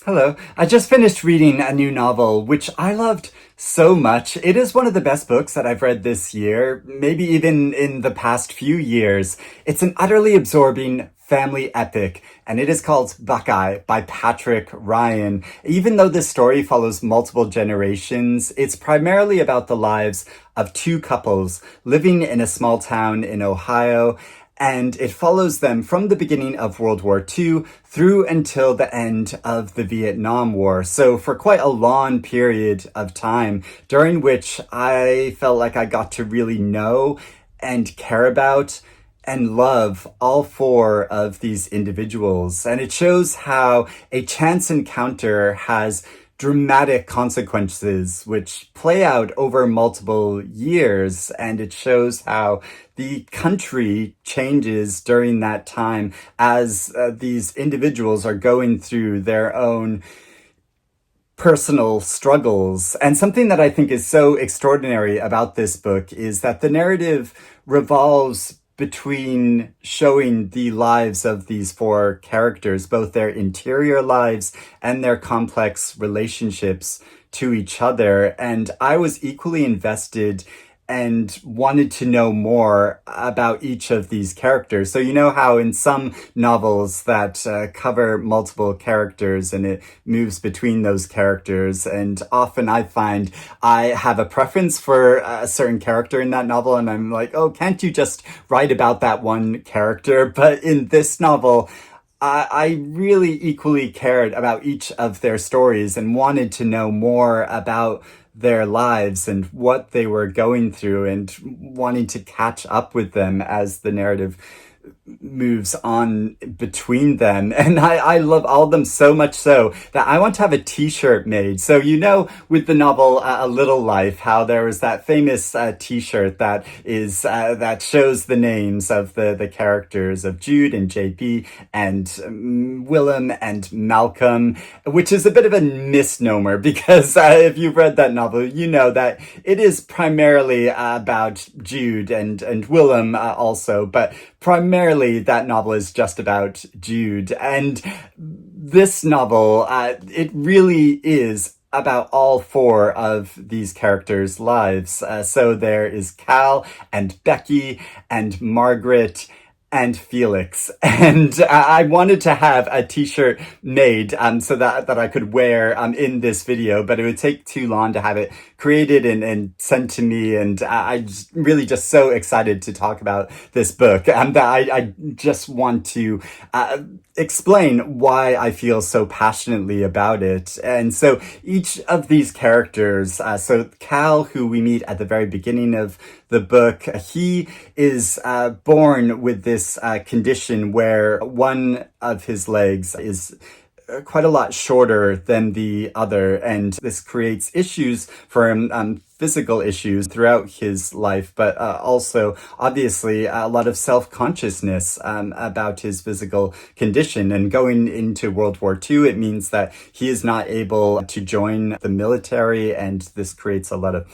Hello. I just finished reading a new novel, which I loved so much. It is one of the best books that I've read this year, maybe even in the past few years. It's an utterly absorbing family epic, and it is called Buckeye by Patrick Ryan. Even though this story follows multiple generations, it's primarily about the lives of two couples living in a small town in Ohio, and it follows them from the beginning of World War II through until the end of the Vietnam War. So for quite a long period of time, during which I felt like I got to really know and care about and love all four of these individuals. And it shows how a chance encounter has dramatic consequences which play out over multiple years, and it shows how the country changes during that time as these individuals are going through their own personal struggles. And something that I think is so extraordinary about this book is that the narrative revolves between showing the lives of these four characters, both their interior lives and their complex relationships to each other. And I was equally invested and wanted to know more about each of these characters. So you know how in some novels that cover multiple characters and it moves between those characters, and often I find I have a preference for a certain character in that novel, and I'm like, oh, can't you just write about that one character? But in this novel, I really equally cared about each of their stories and wanted to know more about their lives and what they were going through, and wanting to catch up with them as the narrative moves on between them. And I love all of them so much so that I want to have a t-shirt made. So, you know, with the novel A Little Life, how there was that famous t-shirt that is that shows the names of the characters of Jude and JP and Willem and Malcolm, which is a bit of a misnomer because if you've read that novel, you know that it is primarily about Jude and Willem also, but primarily that novel is just about Jude. And this novel, it really is about all four of these characters' lives. So there is Cal and Becky and Margaret and Felix. And I wanted to have a t-shirt made so that I could wear in this video, but it would take too long to have it created and sent to me. And I'm really just so excited to talk about this book that I just want to explain why I feel so passionately about it. And so each of these characters, so Cal, who we meet at the very beginning of the book, he is born with this condition where one of his legs is quite a lot shorter than the other, and this creates issues for him, physical issues throughout his life, but also obviously a lot of self-consciousness about his physical condition. And going into World War II, it means that he is not able to join the military, and this creates a lot of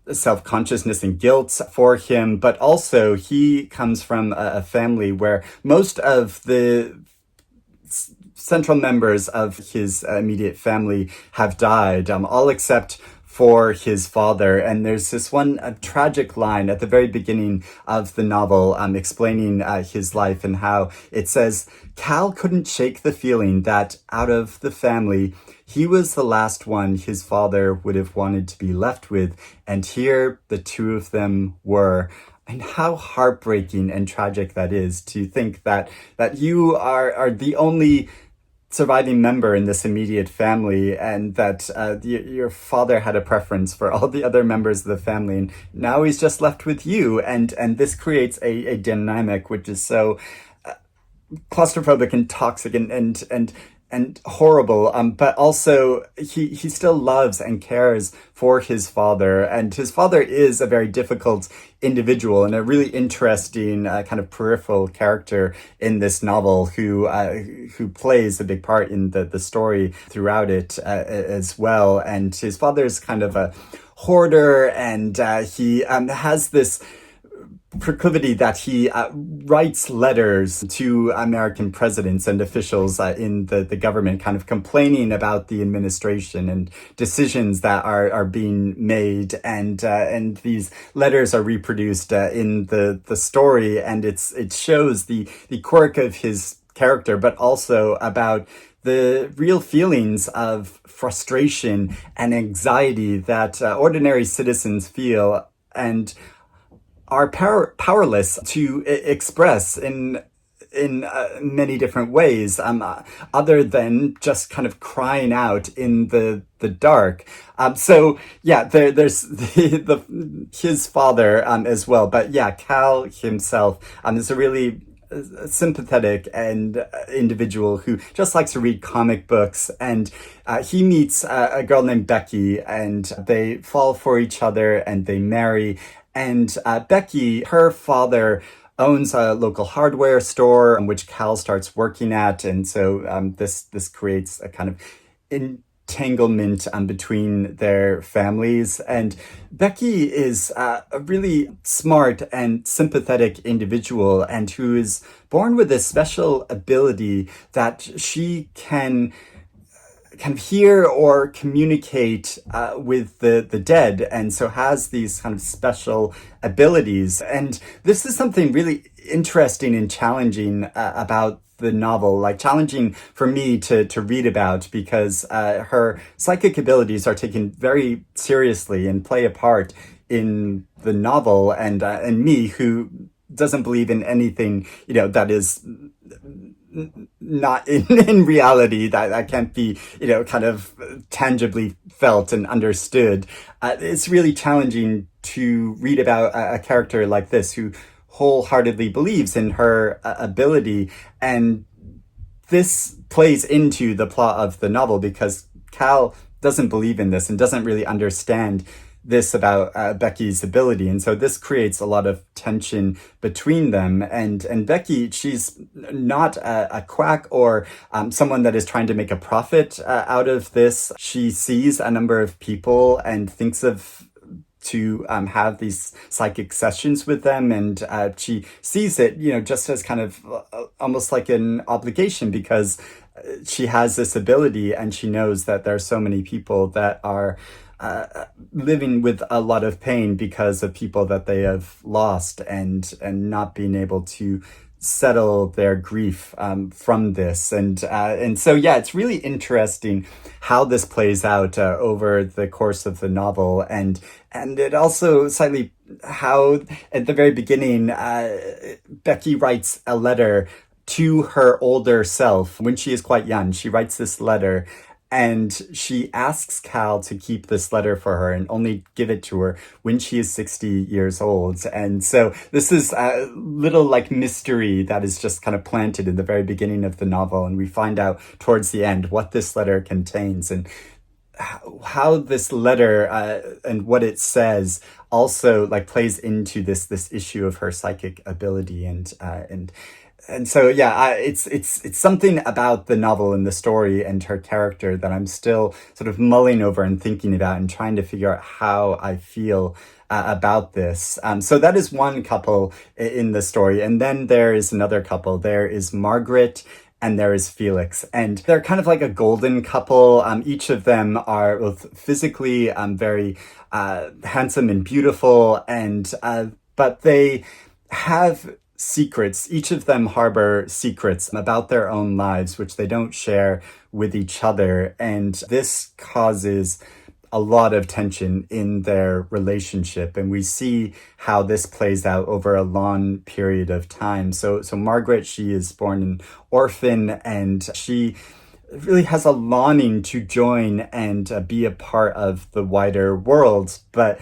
self-consciousness and guilt for him. But also he comes from a family where most of the central members of his immediate family have died, all except for his father. And there's this one tragic line at the very beginning of the novel explaining his life, and how it says, Cal couldn't shake the feeling that out of the family, he was the last one his father would have wanted to be left with. And here the two of them were. And how heartbreaking and tragic that is, to think that you are the only surviving member in this immediate family, and that your father had a preference for all the other members of the family, and now he's just left with you. And this creates a dynamic which is so claustrophobic and toxic and horrible, but also he still loves and cares for his father. And his father is a very difficult individual and a really interesting kind of peripheral character in this novel, who plays a big part in the story throughout it as well. And his father is kind of a hoarder, and he has this proclivity that he writes letters to American presidents and officials in the government, kind of complaining about the administration and decisions that are being made. And these letters are reproduced in the story, and it shows the quirk of his character, but also about the real feelings of frustration and anxiety that ordinary citizens feel and are powerless to express in many different ways, other than just kind of crying out in the dark. So yeah, there's his father as well, but yeah, Cal himself is a really sympathetic and individual who just likes to read comic books, and he meets a girl named Becky, and they fall for each other and they marry. And Becky, her father owns a local hardware store, which Cal starts working at, and so this creates a kind of entanglement between their families. And Becky is a really smart and sympathetic individual, and who is born with this special ability that she can kind of hear or communicate with the dead, and so has these kind of special abilities. And this is something really interesting and challenging about the novel, like challenging for me to read about, because her psychic abilities are taken very seriously and play a part in the novel. And me, who doesn't believe in anything, that is not in reality, that can't be, kind of tangibly felt and understood. It's really challenging to read about a character like this who wholeheartedly believes in her ability. And this plays into the plot of the novel, because Cal doesn't believe in this and doesn't really understand this about Becky's ability. And so this creates a lot of tension between them. And Becky, she's not a quack or someone that is trying to make a profit out of this. She sees a number of people and thinks of to have these psychic sessions with them, and she sees it, just as kind of almost like an obligation, because she has this ability, and she knows that there are so many people that are living with a lot of pain because of people that they have lost, and not being able to settle their grief from this. And so yeah, it's really interesting how this plays out over the course of the novel. And it also slightly how at the very beginning Becky writes a letter to her older self when she is quite young. She writes this letter, and she asks Cal to keep this letter for her and only give it to her when she is 60 years old. And so this is a little like mystery that is just kind of planted in the very beginning of the novel. And we find out towards the end what this letter contains, and how this letter and what it says also like plays into this issue of her psychic ability. And so yeah, it's something about the novel and the story and her character that I'm still sort of mulling over and thinking about and trying to figure out how I feel about this. So that is one couple in the story, and then there is another couple. There is Margaret and there is Felix, and they're kind of like a golden couple. Each of them are both physically very handsome and beautiful, and but they have secrets. Each of them harbor secrets about their own lives, which they don't share with each other. And this causes a lot of tension in their relationship. And we see how this plays out over a long period of time. So Margaret, she is born an orphan, and she really has a longing to join and be a part of the wider world. But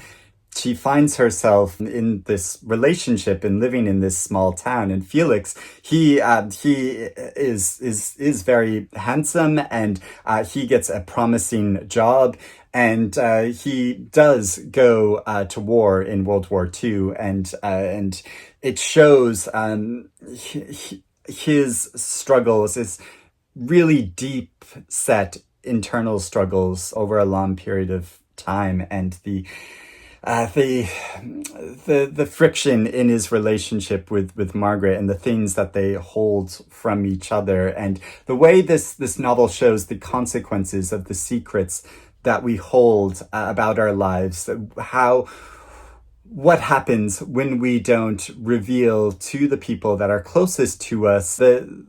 she finds herself in this relationship and living in this small town. And Felix, he is very handsome, and he gets a promising job, and he does go to war in World War II, and it shows his struggles, his really deep set internal struggles over a long period of time, and the the friction in his relationship with Margaret and the things that they hold from each other, and the way this novel shows the consequences of the secrets that we hold about our lives, how what happens when we don't reveal to the people that are closest to us the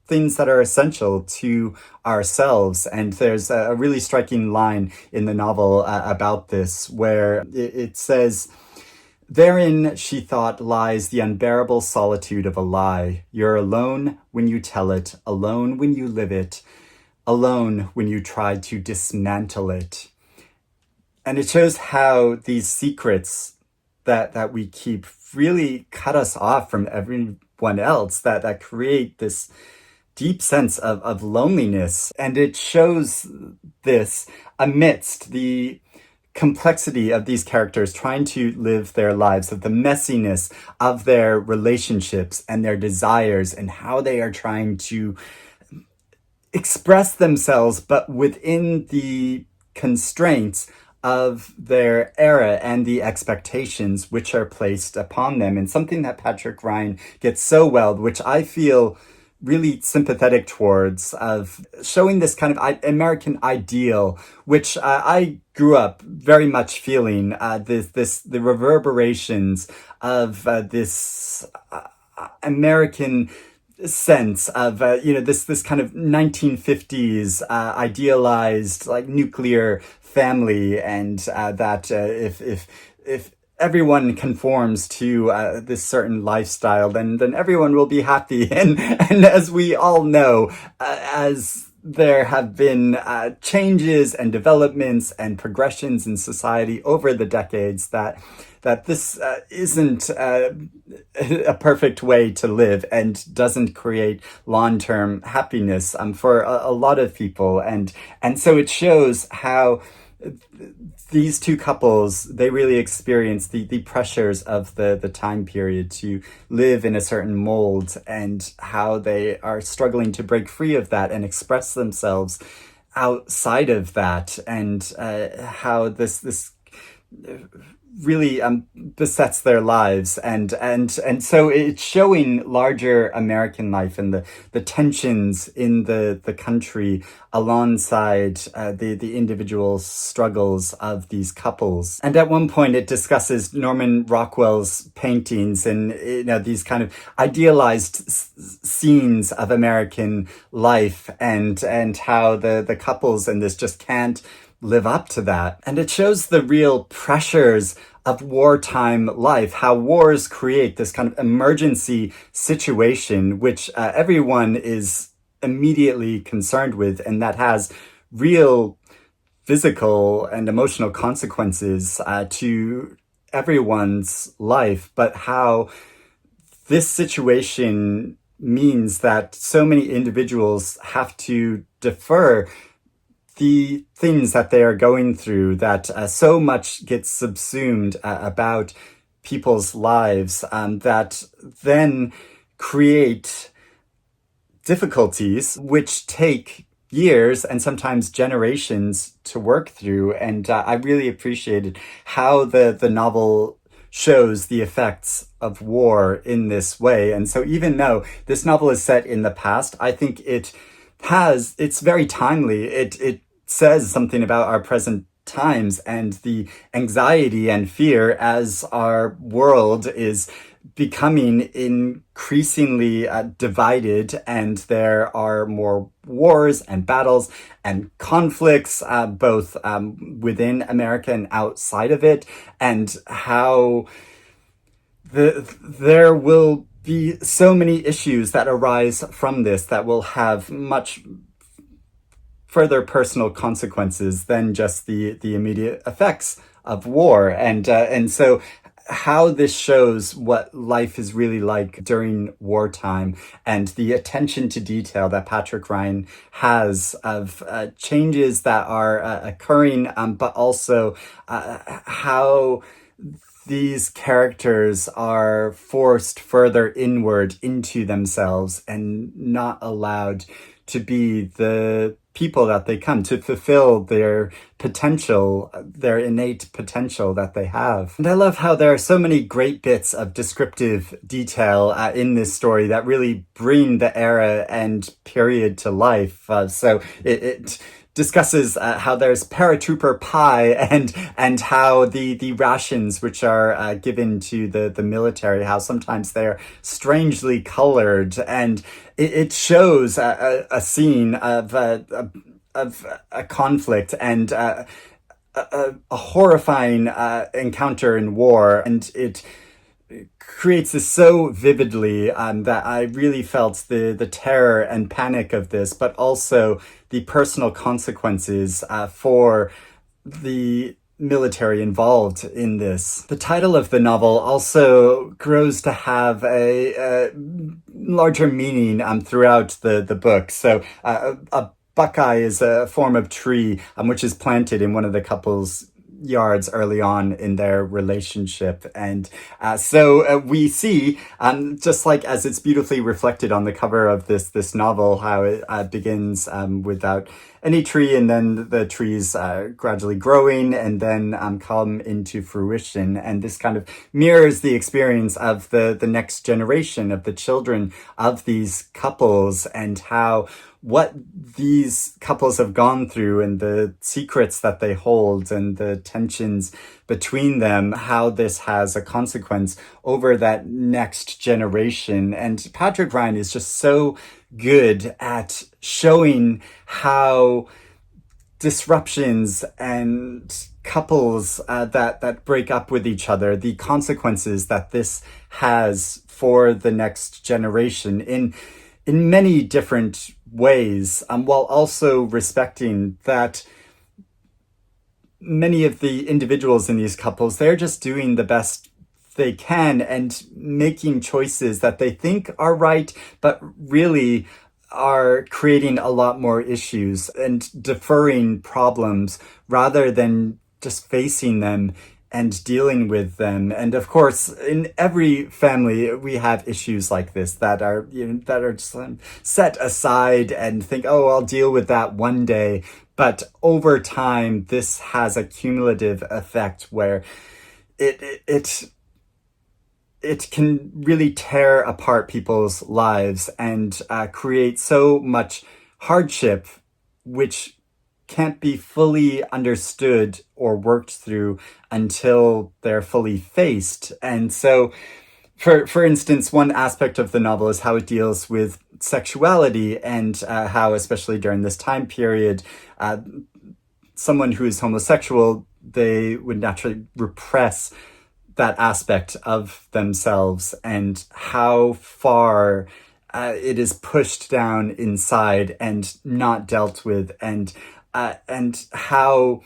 things that are essential to ourselves. And there's a really striking line in the novel about this, where it says, "Therein, she thought, lies the unbearable solitude of a lie. You're alone when you tell it, alone when you live it, alone when you try to dismantle it." And it shows how these secrets that we keep really cut us off from everyone else, that create this deep sense of loneliness. And it shows this amidst the complexity of these characters trying to live their lives, of the messiness of their relationships and their desires, and how they are trying to express themselves, but within the constraints of their era and the expectations which are placed upon them. And something that Patrick Ryan gets so well, which I feel really sympathetic towards, of showing this kind of American ideal, which I grew up very much feeling, the reverberations of this American sense of this kind of 1950s idealized like nuclear family, and that if everyone conforms to this certain lifestyle, then everyone will be happy. And as we all know, as there have been changes and developments and progressions in society over the decades, that this isn't a perfect way to live, and doesn't create long-term happiness for a lot of people. And so it shows how these two couples, they really experience the pressures of the time period to live in a certain mold, and how they are struggling to break free of that and express themselves outside of that, and how this really besets their lives. And so it's showing larger American life and the tensions in the country, alongside the individual struggles of these couples. And at one point it discusses Norman Rockwell's paintings, and these kind of idealized scenes of American life, and how the couples in this just can't live up to that. And it shows the real pressures of wartime life, how wars create this kind of emergency situation, which everyone is immediately concerned with, and that has real physical and emotional consequences to everyone's life. But how this situation means that so many individuals have to defer the things that they are going through, that so much gets subsumed about people's lives, that then create difficulties which take years and sometimes generations to work through. And I really appreciated how the novel shows the effects of war in this way. And so even though this novel is set in the past, I think it's very timely. It says something about our present times and the anxiety and fear as our world is becoming increasingly divided, and there are more wars and battles and conflicts, both within America and outside of it, and how there will be so many issues that arise from this that will have much further personal consequences than just the immediate effects of war. And so how this shows what life is really like during wartime, and the attention to detail that Patrick Ryan has of changes that are occurring, but also how these characters are forced further inward into themselves and not allowed to be the people that they come to fulfill their potential, their innate potential that they have. And I love how there are so many great bits of descriptive detail in this story that really bring the era and period to life. So it discusses how there's paratrooper pie and how the rations which are given to the military, how sometimes they're strangely colored, and it shows a scene of a conflict and a horrifying encounter in war, and it creates this so vividly that I really felt the terror and panic of this, but also the personal consequences for the military involved in this. The title of the novel also grows to have a larger meaning throughout the book. So a Buckeye is a form of tree which is planted in one of the couple's yards early on in their relationship. And so we see, just like as it's beautifully reflected on the cover of this novel, how it begins without any tree, and then the trees gradually growing and then come into fruition. And this kind of mirrors the experience of the next generation of the children of these couples, and how what these couples have gone through and the secrets that they hold and the tensions between them, how this has a consequence over that next generation. And Patrick Ryan is just so good at showing how disruptions and couples that break up with each other, the consequences that this has for the next generation in many different ways, while also respecting that many of the individuals in these couples, they're just doing the best they can and making choices that they think are right, but really are creating a lot more issues and deferring problems rather than just facing them and dealing with them. And of course, in every family, we have issues like this that are, that are just set aside and think, oh, I'll deal with that one day. But over time, this has a cumulative effect where it can really tear apart people's lives and create so much hardship, which can't be fully understood or worked through until they're fully faced. And so, for instance, one aspect of the novel is how it deals with sexuality, and how, especially during this time period, someone who is homosexual, they would naturally repress that aspect of themselves, and how far it is pushed down inside and not dealt with, and how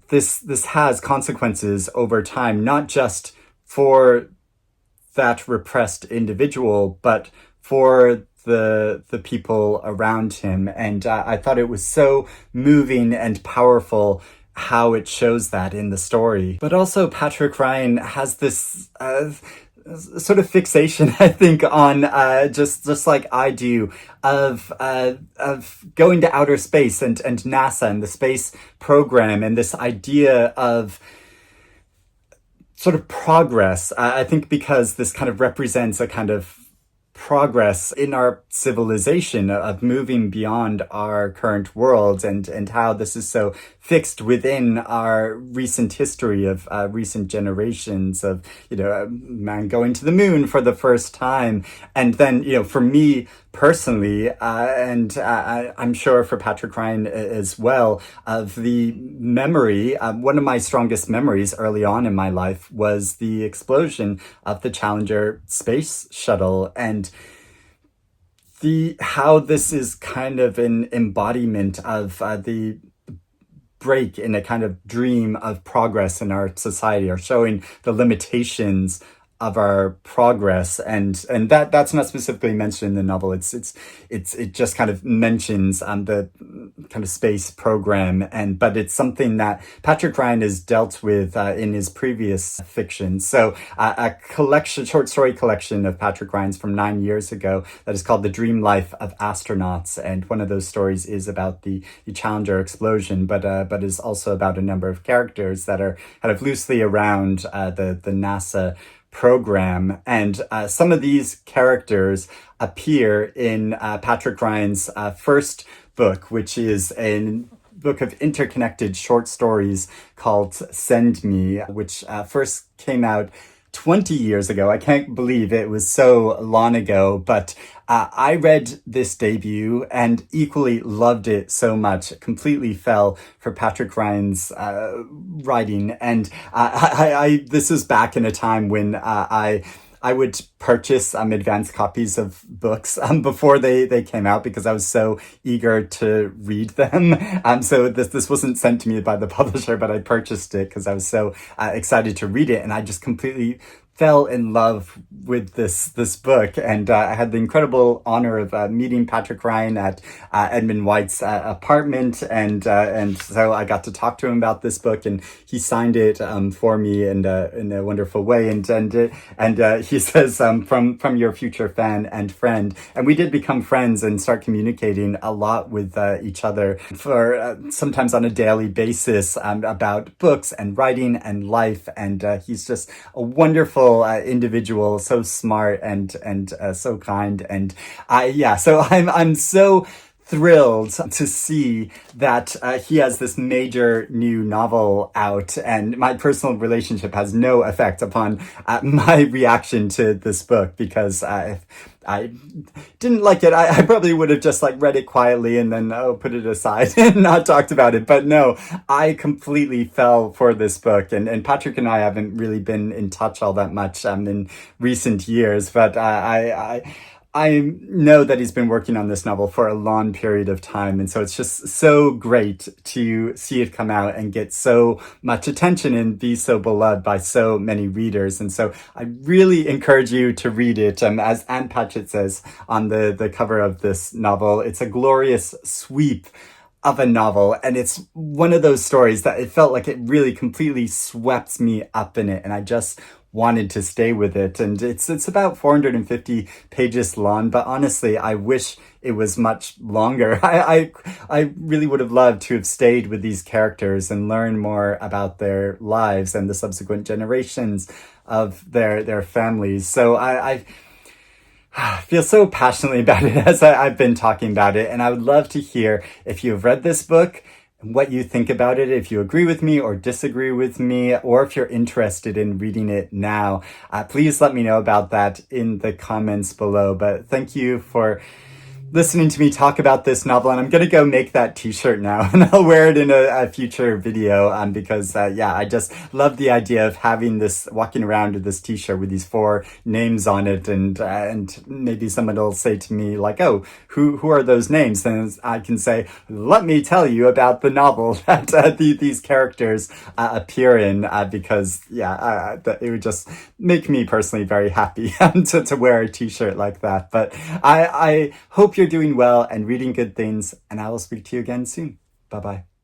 this has consequences over time, not just for that repressed individual, but for the people around him. And I thought it was so moving and powerful how it shows that in the story. But also Patrick Ryan has this sort of fixation, I think, on just like I do, of going to outer space and NASA and the space program, and this idea of sort of progress. I think because this kind of represents a kind of progress in our civilization of moving beyond our current world, and how this is so fixed within our recent history of recent generations of, a man going to the moon for the first time. And then, for me personally, and I'm sure for Patrick Ryan as well, of the memory, one of my strongest memories early on in my life was the explosion of the Challenger space shuttle, and how this is kind of an embodiment of the break in a kind of dream of progress in our society, or showing the limitations of our progress, and that's not specifically mentioned in the novel. It just kind of mentions the kind of space program, and but it's something that Patrick Ryan has dealt with in his previous fiction. So a collection, short story collection of Patrick Ryan's from 9 years ago that is called The Dream Life of Astronauts, and one of those stories is about the Challenger explosion, but is also about a number of characters that are kind of loosely around the NASA program. And some of these characters appear in Patrick Ryan's first book, which is a book of interconnected short stories called Send Me, which first came out 20 years ago. I can't believe it was so long ago, but I read this debut and equally loved it so much. Completely fell for Patrick Ryan's writing, and this was back in a time when I would purchase advanced copies of books before they came out because I was so eager to read them. So this wasn't sent to me by the publisher, but I purchased it because I was so excited to read it, and I just completely fell in love with this book. And I had the incredible honor of meeting Patrick Ryan at Edmund White's apartment, and so I got to talk to him about this book, and he signed it for me in a wonderful way. And he says from your future fan and friend, and we did become friends and start communicating a lot with each other for sometimes on a daily basis about books and writing and life. And he's just a wonderful individual, so smart and so kind. And so I'm so thrilled to see that he has this major new novel out, and my personal relationship has no effect upon my reaction to this book, because if I didn't like it, I probably would have just read it quietly and then put it aside and not talked about it. But no, I completely fell for this book, and Patrick and I haven't really been in touch all that much in recent years, but I know that he's been working on this novel for a long period of time, and so it's just so great to see it come out and get so much attention and be so beloved by so many readers. And so I really encourage you to read it. As Anne Patchett says on the cover of this novel, it's a glorious sweep of a novel, and it's one of those stories that it felt like it really completely swept me up in it, and I just wanted to stay with it. And it's about 450 pages long, but honestly, I wish it was much longer. I really would have loved to have stayed with these characters and learn more about their lives and the subsequent generations of their families. So I feel so passionately about it as I've been talking about it, and I would love to hear if you've read this book, what you think about it, if you agree with me or disagree with me, or if you're interested in reading it now. Please let me know about that in the comments below. But thank you for listening to me talk about this novel, and I'm gonna go make that t-shirt now, and I'll wear it in a future video, because I just love the idea of having this, walking around with this t-shirt with these 4 names on it, and maybe someone will say to me oh, who are those names? And I can say, let me tell you about the novel that these characters appear in, because it would just make me personally very happy to wear a t-shirt like that. But I hope you're doing well and reading good things, and I will speak to you again soon. Bye-bye.